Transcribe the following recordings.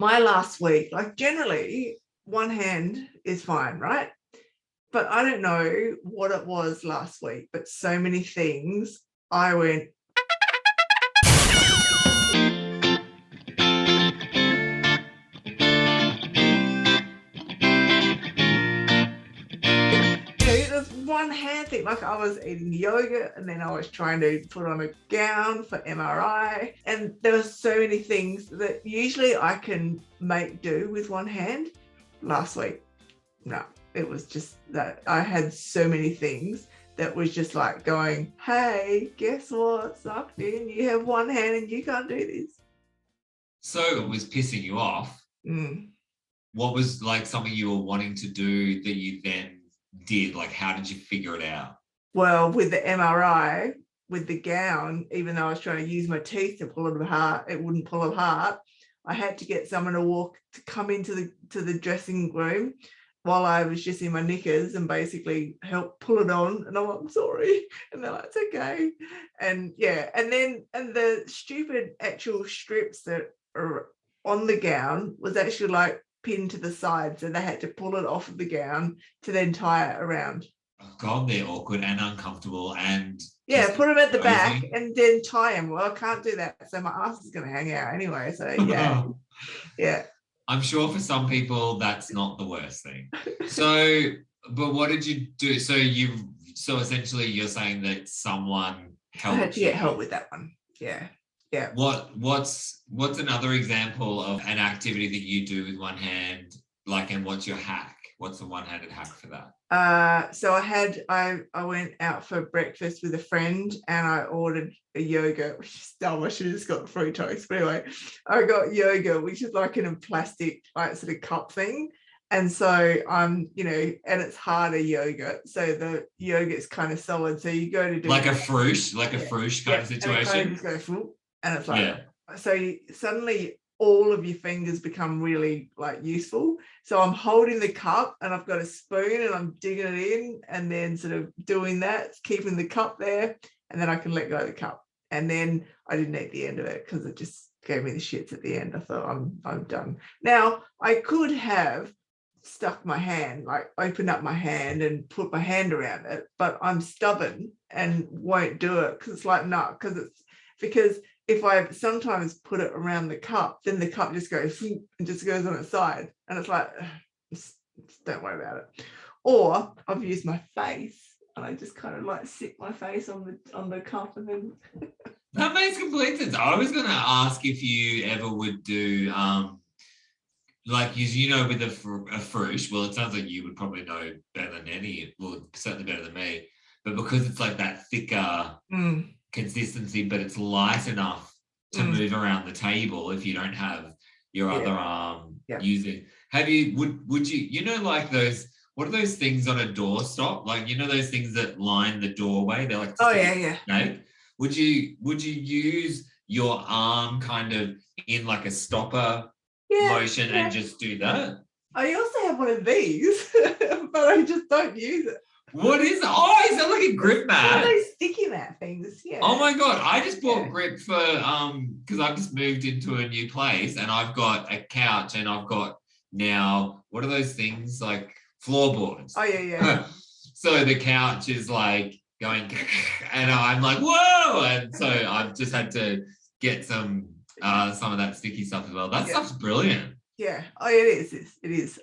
My last week, like generally one hand is fine, right? But I don't know what it was last week, but so many things I went, there's one hand thing, like I was eating yogurt and then I was trying to put on a gown for MRI, and there were so many things that usually I can make do with one hand. Last week, no, it was just that I had so many things that was just like going, hey, guess what, sucked in, you have one hand and you can't do this. So it was pissing you off. What was like something you were wanting to do that you then did? Like, how did you figure it out? Well, with the MRI, with the gown, even though I was trying to use my teeth to pull it apart, it wouldn't pull apart. I had to get someone to come into the dressing room while I was just in my knickers and basically help pull it on. And I'm like, I'm sorry. And they're like, it's okay. And yeah, and the stupid actual strips that are on the gown was actually like pinned to the side. So they had to pull it off of the gown to then tie it around. Oh God, they're awkward and uncomfortable. And yeah, put them at the back and then tie them. Well, I can't do that. So my ass is going to hang out anyway. So yeah, yeah. I'm sure for some people that's not the worst thing. So, but what did you do? So essentially you're saying that someone helped. I had to get help with that one. Yeah. Yeah. What's another example of an activity that you do with one hand? Like, and what's your hack? What's the one-handed hack for that? So I went out for breakfast with a friend and I ordered a yogurt, which is dumb. I should have just got the fruit toast. But anyway, I got yogurt, which is like in a plastic, like sort of cup thing. And so and it's harder yogurt. So the yogurt's kind of solid. So you go to do like a fruit kind of situation. And it kind of just go, and it's like, so suddenly all of your fingers become really like useful. So I'm holding the cup and I've got a spoon and I'm digging it in and then sort of doing that, keeping the cup there, and then I can let go of the cup. And then I didn't eat the end of it because it just gave me the shits at the end. I thought I'm done. Now I could have stuck my hand, like opened up my hand and put my hand around it, but I'm stubborn and won't do it because it's like, no, because if I sometimes put it around the cup, then the cup just goes and just goes on its side. And it's like, just don't worry about it. Or I've used my face and I just kind of like sit my face on the cup and then. That makes complete sense. I was going to ask if you ever would do, like, with a fruit, well, it sounds like you would probably know better than any, well, certainly better than me, but because it's like that thicker consistency, but it's light enough to move around the table if you don't have your other arm using. Would you like those, what are those things on a doorstop? Like, those things that line the doorway? They're like, snake. Would you use your arm kind of in like a stopper motion and just do that? I also have one of these, but I just don't use it. What is it? Oh, is that like a grip mat? Those sticky mat things, yeah. Oh my God, I just bought grip for, because I've just moved into a new place and I've got a couch and I've got now, what are those things, like floorboards? Oh, yeah. So the couch is like going, and I'm like, whoa! And so I've just had to get some of that sticky stuff as well. That stuff's brilliant. Yeah, oh, it is.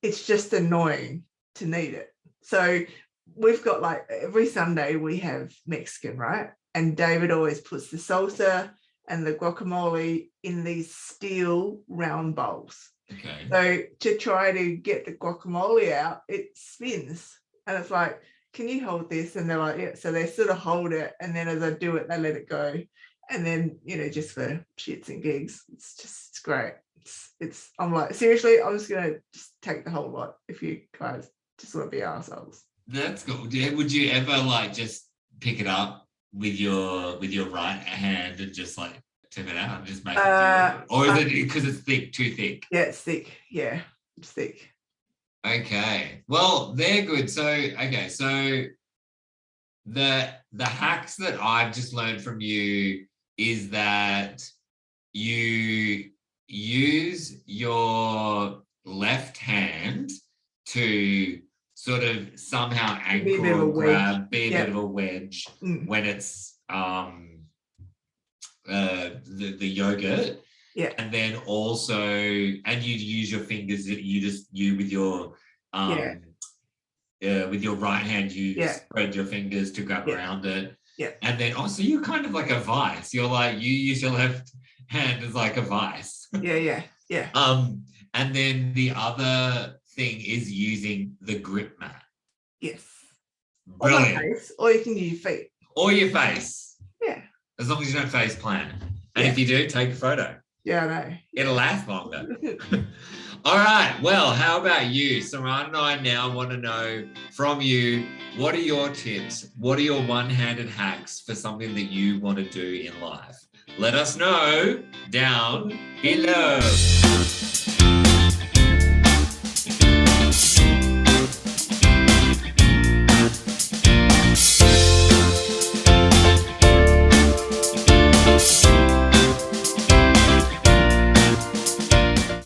It's just annoying to need it. So we've got like every Sunday we have Mexican, right? And David always puts the salsa and the guacamole in these steel round bowls. Okay. So to try to get the guacamole out, it spins. And it's like, can you hold this? And they're like, yeah. So they sort of hold it. And then as I do it, they let it go. And then, just for shits and gigs, it's great. I'm like, seriously, I'm just going to just take the whole lot if you guys just want to be assholes. That's cool. Would you ever like just pick it up with your right hand and just like tip it out and just make it do it? Or is it because it's too thick? Yeah, it's thick. Yeah, it's thick. Okay. Well, they're good. So the hacks that I've just learned from you is that you use sort of somehow Be a bit anchor of a or wedge. grab, be a Yeah. bit of a wedge when it's the yogurt. Yeah. And then also, and you use your fingers, with your with your right hand, you spread your fingers to grab around it. Yeah. And then also you're kind of like a vice. You're like, you use your left hand as like a vice. Yeah. And then the other thing is using the grip mat. Yes. Brilliant. Or my face, or you can use your feet. Or your face. Yeah. As long as you don't face plant. And if you do, take a photo. Yeah, I know. It'll last longer. All right. Well, how about you? Saran and I now want to know from you, what are your tips? What are your one-handed hacks for something that you want to do in life? Let us know down below.